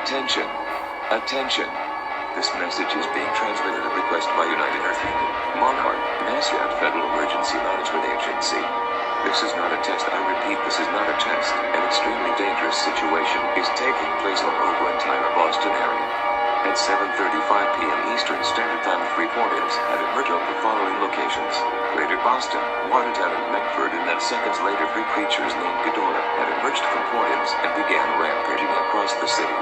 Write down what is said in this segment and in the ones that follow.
Attention. Attention. This message is being transmitted at request by United Earth Union, Monarch, NASA and Federal Emergency Management Agency. This is not a test. I repeat, this is not a test. An extremely dangerous situation is taking place all over entire Boston area. At 7:35 p.m. Eastern Standard Time, 3 portals have emerged over the following locations: Greater Boston, Watertown and Medford, and then seconds later 3 creatures named Ghidorah have emerged from portals and began rampaging across the city.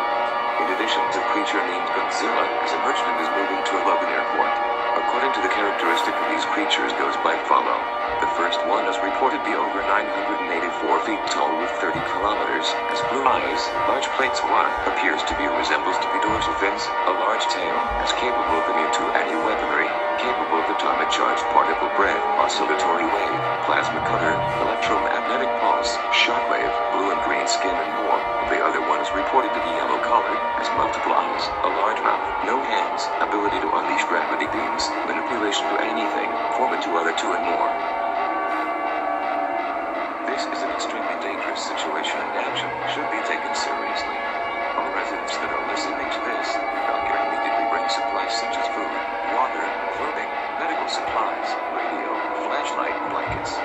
In addition to a creature named Godzilla has emerged and is moving to Logan Airport. According to the characteristic of these creatures goes by follow. The first one is reported to be over 984 feet tall with 30 kilometers, has blue eyes, large plates. One appears to be resembles to be dorsal fins, a large tail, is capable of immune to any weaponry, capable of atomic charged particle breath, oscillatory wave, plasma cutter, electromagnetic pulse, shockwave, blue and green skin and more. The other one is reported to be yellow colored, has multiple eyes, a large mouth, no hands, ability to unleash gravity beams, manipulation to anything, form into other 2 and more. This is an extremely dangerous situation and action should be taken seriously. All residents that are listening to this, doctor immediately bring supplies such as food, water, clothing, medical supplies, radio, flashlight, blankets.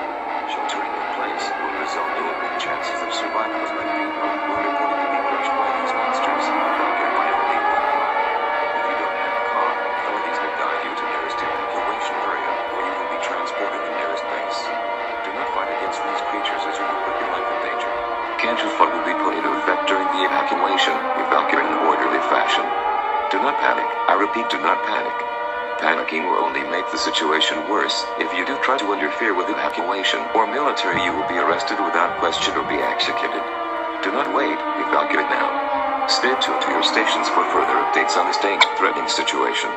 Sheltering in place will result in great chances of survival as many people who are reported to be crushed by these monsters, by relief. against these creatures as you will put your life in danger. Cancel fog will be put into effect during the evacuation. Evacuate in an orderly fashion. Do not panic. I repeat, do not panic. Panicking will only make the situation worse. If you do try to interfere with evacuation or military, you will be arrested without question or be executed. Do not wait. Evacuate now. Stay tuned to your stations for further updates on this danger-threatening situation.